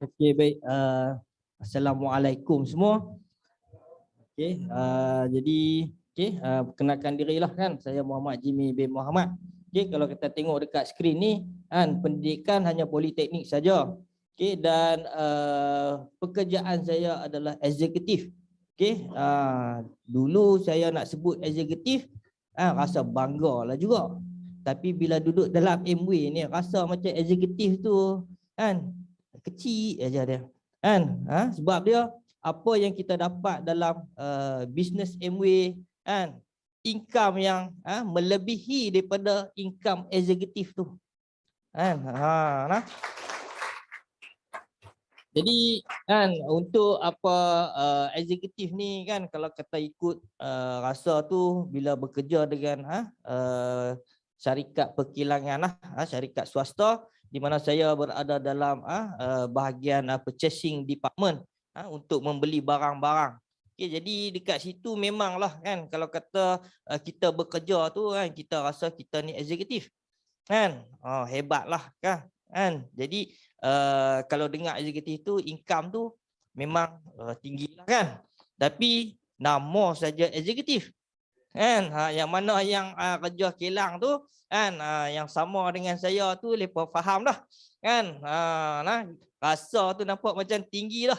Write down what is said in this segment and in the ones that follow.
Okey, baik. Assalamualaikum semua. Okey, jadi perkenalkan dirilah kan. Saya Muhammad Jimmy bin Muhammad. Okey, kalau kita tengok dekat skrin ni kan, pendidikan hanya politeknik saja. Okey, dan pekerjaan saya adalah eksekutif. Okey, dulu saya nak sebut eksekutif, rasa bangga lah juga. Tapi bila duduk dalam MW ni rasa macam eksekutif tu kan kecil aja dia kan, sebab dia apa yang kita dapat dalam bisnes MW kan, income yang melebihi daripada income eksekutif tu kan. Jadi kan untuk apa eksekutif ni kan, kalau kita ikut rasa tu bila bekerja dengan syarikat perkilangan lah, syarikat swasta, di mana saya berada dalam bahagian purchasing department untuk membeli barang-barang. Okay, jadi dekat situ memanglah kan, kalau kata kita bekerja tu kan, kita rasa kita ni eksekutif kan, hebatlah kan. Jadi kalau dengar eksekutif tu, income tu memang tinggi lah kan. Tapi nama saja eksekutif kan, yang mana yang kerja kilang tu kan, yang sama dengan saya tu lepas faham dah kan. Rasa tu nampak macam tinggi lah,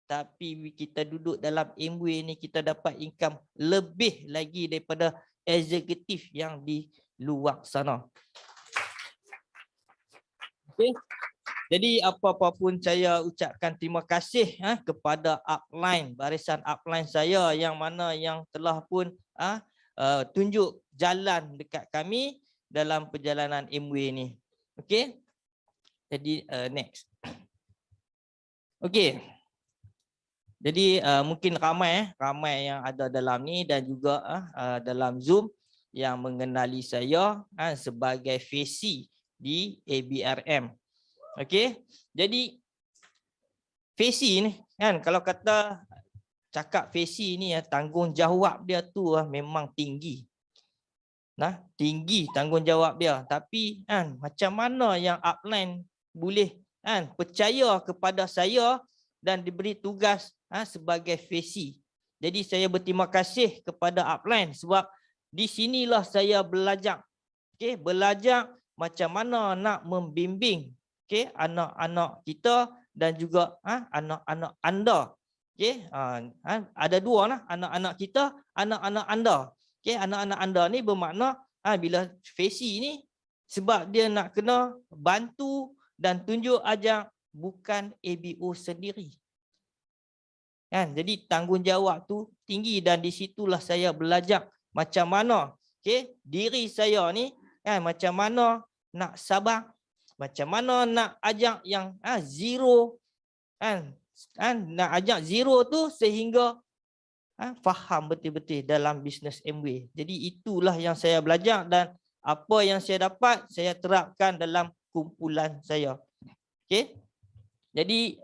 tapi kita duduk dalam MW ni kita dapat income lebih lagi daripada eksekutif yang di luar sana. Okay. Jadi apa-apa pun saya ucapkan terima kasih kepada upline, barisan upline saya yang mana yang telah pun tunjuk jalan dekat kami dalam perjalanan MW ni. Okey. Jadi next. Okey. Jadi mungkin ramai yang ada dalam ni dan juga dalam Zoom yang mengenali saya sebagai FESI di ABRM. Okey. Jadi FESI ni kan, kalau kata cakap FESI ni tanggungjawab dia tu memang tinggi. Tinggi tanggungjawab dia. Tapi kan macam mana yang upline boleh percaya kepada saya dan diberi tugas sebagai FESI. Jadi saya berterima kasih kepada upline sebab di sinilah saya belajar. Okey, belajar macam mana nak membimbing anak-anak kita dan juga anak-anak anda. Okey, ada dua lah, anak-anak kita, anak-anak anda. Okey, anak-anak anda ni bermakna bila FESI ni sebab dia nak kena bantu dan tunjuk ajar, bukan ABO sendiri. Kan, jadi tanggungjawab tu tinggi dan di situlah saya belajar macam mana diri saya ni macam mana nak sabar, macam mana nak ajak yang zero nak ajak zero tu sehingga faham betul-betul dalam bisnes MW. Jadi itulah yang saya belajar dan apa yang saya dapat saya terapkan dalam kumpulan saya. Okey. Jadi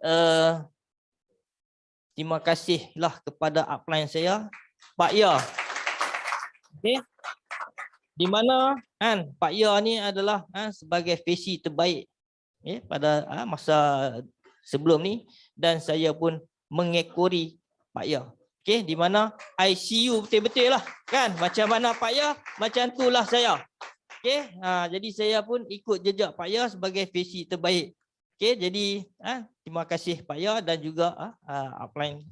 terima kasihlah kepada upline saya, Pak Ya. Okey. Di mana Pak Ya ni adalah sebagai FESI terbaik pada masa sebelum ni dan saya pun mengekori Pak Ya. Okey, di mana ICU betul-betul lah kan, macam mana Pak Ya, macam itulah saya. Okey, jadi saya pun ikut jejak Pak Ya sebagai FESI terbaik. Okey, jadi terima kasih Pak Ya dan juga upline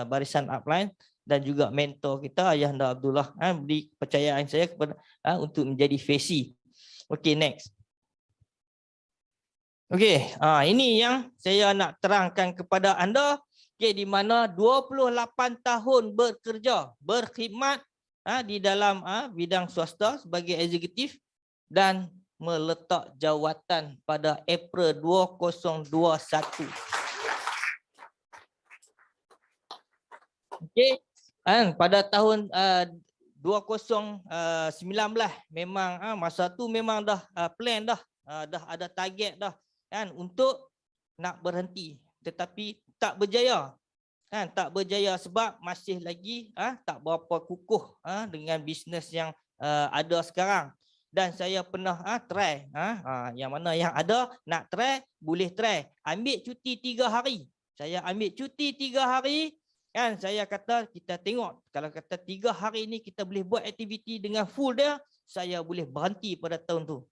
barisan upline dan juga mentor kita Ayahanda Abdullah beri kepercayaan saya kepada untuk menjadi FESI. Okey, next. Okey, ini yang saya nak terangkan kepada anda. Okey, di mana 28 tahun bekerja, berkhidmat di dalam bidang swasta sebagai eksekutif dan meletak jawatan pada April 2021. Okey. Pada tahun 2019 memang masa tu memang dah plan dah ada target dah untuk nak berhenti, tetapi tak berjaya tak berjaya sebab masih lagi tak berapa kukuh dengan bisnes yang ada sekarang. dan saya pernah try. Yang mana yang ada nak try, boleh try. Ambil cuti 3 hari. Saya ambil cuti 3 hari. Kan saya kata kita tengok kalau kata 3 hari ni kita boleh buat aktiviti dengan full dia, saya boleh berhenti pada tahun tu.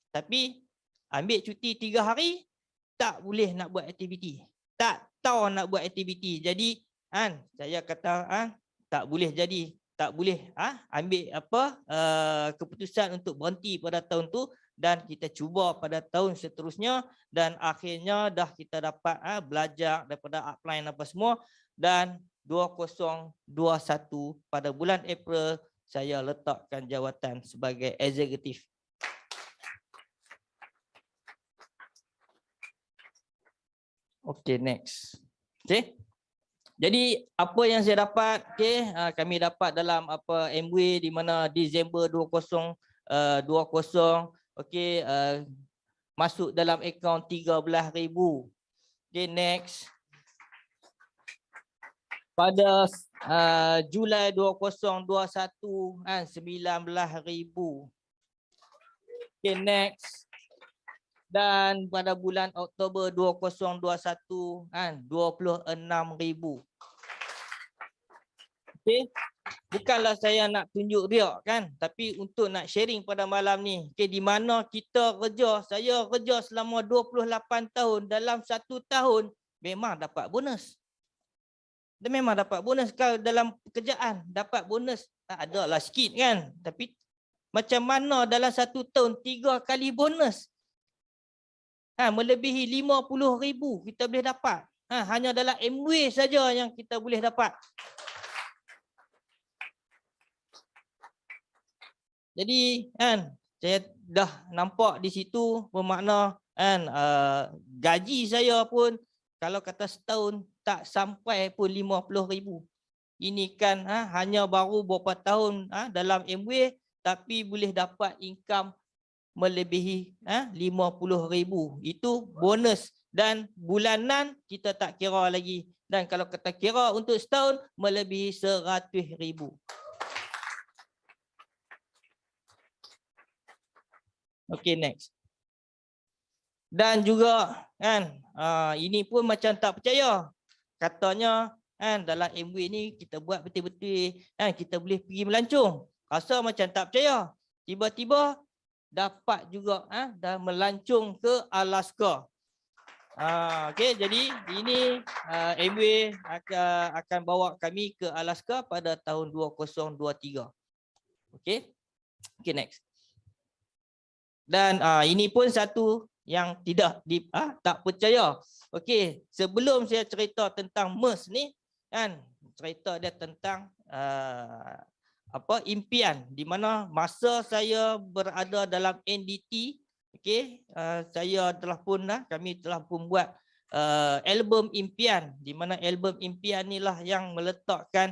Tapi ambil cuti 3 hari tak boleh nak buat aktiviti. Tak tahu nak buat aktiviti. Jadi saya kata tak boleh jadi, tak boleh ambil keputusan untuk berhenti pada tahun tu dan kita cuba pada tahun seterusnya dan akhirnya dah kita dapat belajar daripada upline apa semua dan 2021 pada bulan April saya letakkan jawatan sebagai eksekutif. Okay, next. Okay. Jadi apa yang saya dapat, kami dapat dalam MW di mana Disember 2020 masuk dalam akaun 13,000. Okay, next. Pada Julai 2021 19,000. Okay, next. Dan pada bulan Oktober 2021 26,000. Okay. Bukanlah saya nak tunjuk riak kan, tapi untuk nak sharing pada malam ni. Okay, di mana kita kerja, saya kerja selama 28 tahun, dalam 1 tahun memang dapat bonus. Dan memang dapat bonus. Kalau dalam pekerjaan dapat bonus adalah sikit kan, tapi macam mana dalam 1 tahun 3 kali bonus? Melebihi 50,000 kita boleh dapat. Hanya dalam MW saja yang kita boleh dapat. Jadi saya dah nampak di situ bermakna gaji saya pun kalau kata setahun tak sampai pun 50,000. Ini kan hanya baru beberapa tahun dalam MW tapi boleh dapat income melebihi 50,000. Itu bonus dan bulanan kita tak kira lagi. Dan kalau kita kira untuk setahun melebihi 100,000. Okay, next. Dan juga ini pun macam tak percaya. Katanya dalam MW ni kita buat betul-betul kita boleh pergi melancong. Rasa macam tak percaya. Tiba-tiba dapat juga dah melancong ke Alaska. Okey, jadi ini MW akan bawa kami ke Alaska pada tahun 2023. Okey. Okey, next. Dan ini pun satu yang tidak tak percaya. Okey, sebelum saya cerita tentang MERS ni cerita dia tentang impian di mana masa saya berada dalam NDT, saya telah pun kami telah pun buat album impian di mana album impian inilah yang meletakkan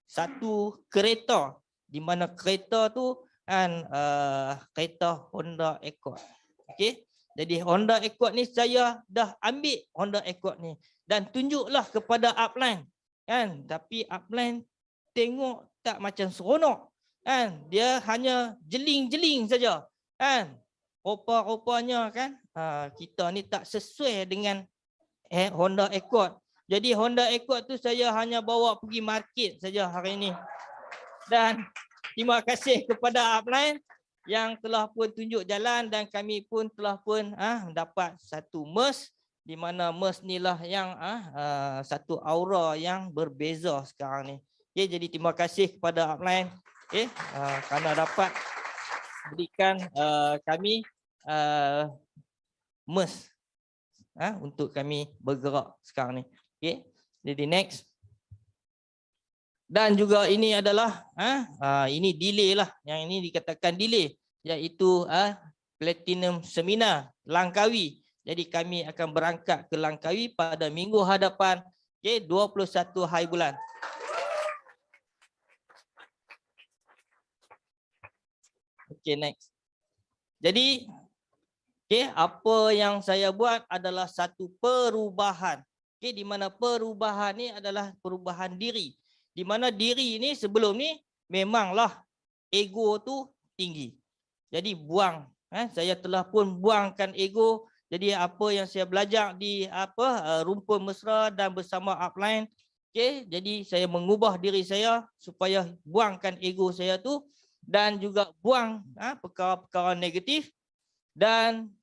satu kereta di mana kereta tu kereta Honda Accord. Okey, jadi Honda Accord ni saya dah ambil Honda Accord ni dan tunjuklah kepada upline tapi upline tengok tak macam seronok dia hanya jeling-jeling saja rupa-rupanya kita ni tak sesuai dengan Honda Accord. Jadi Honda Accord tu saya hanya bawa pergi market saja hari ini. Dan terima kasih kepada upline yang telah pun tunjuk jalan dan kami pun telah pun dapat satu MERS di mana MERS ni lah yang satu aura yang berbeza sekarang ni. Okay, jadi terima kasih kepada upline kerana dapat berikan kami MERS untuk kami bergerak sekarang ni. Okay, jadi next. Dan juga ini adalah ini delay lah, yang ini dikatakan delay, iaitu Platinum Seminar Langkawi. Jadi kami akan berangkat ke Langkawi pada minggu hadapan 21 hari bulan. Okay, next. Jadi apa yang saya buat adalah satu perubahan. Di mana perubahan ni adalah perubahan diri. Di mana diri ni sebelum ni memanglah ego tu tinggi. Jadi buang, saya telah pun buangkan ego. Jadi apa yang saya belajar di rumpun mesra dan bersama upline, okey, jadi saya mengubah diri saya supaya buangkan ego saya tu dan juga buang perkara-perkara negatif dan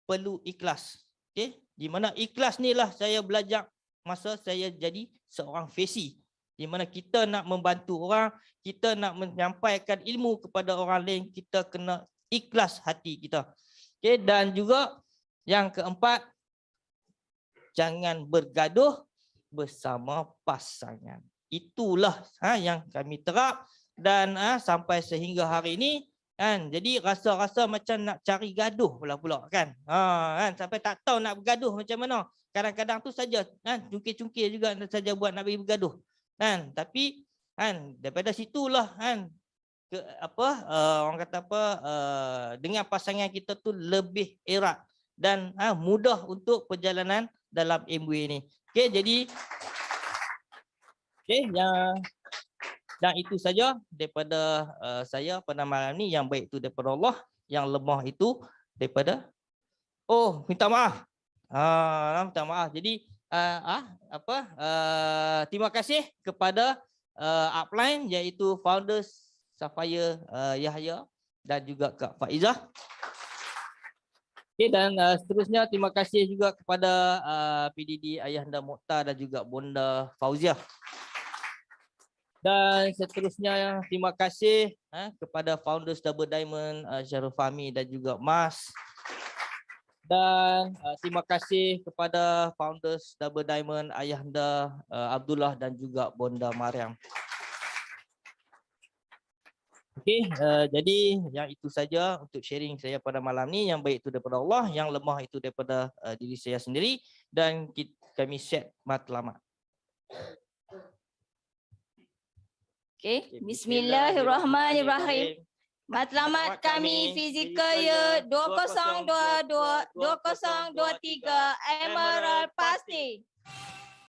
perlu ikhlas. Okey, di mana ikhlas ni lah saya belajar masa saya jadi seorang fesi. Di mana kita nak membantu orang, kita nak menyampaikan ilmu kepada orang lain, kita kena ikhlas hati kita. Okey, dan juga yang keempat, jangan bergaduh bersama pasangan. Itulah yang kami terap dan sampai sehingga hari ini kan. Jadi rasa-rasa macam nak cari gaduh pula kan. Kan sampai tak tahu nak bergaduh macam mana. Kadang-kadang tu saja kan cungkir-cungkir juga saja buat nak pergi bergaduh. Kan tapi kan daripada situlah kan orang kata dengan pasangan kita tu lebih erat dan mudah untuk perjalanan dalam MWay ni. Okey, jadi dan itu saja daripada saya pada malam ni. Yang baik itu daripada Allah, yang lemah itu daripada minta maaf. Minta maaf. Jadi terima kasih kepada upline iaitu founders Safaya Yahya dan juga Kak Faizah. Okay, dan seterusnya terima kasih juga kepada PDD Ayahanda Mokhtar dan juga Bonda Fauziah. Dan seterusnya terima kasih kepada founders Double Diamond Syarul Fahmi dan juga Mas. Dan terima kasih kepada founders Double Diamond Ayahanda Abdullah dan juga Bonda Mariam. Okey, jadi yang itu saja untuk sharing saya pada malam ni. Yang baik itu daripada Allah, yang lemah itu daripada diri saya sendiri, dan kami set matlamat. Okey, bismillahirrahmanirrahim. Matlamat kami fizikal year 2022-2023 Emerald Pasti.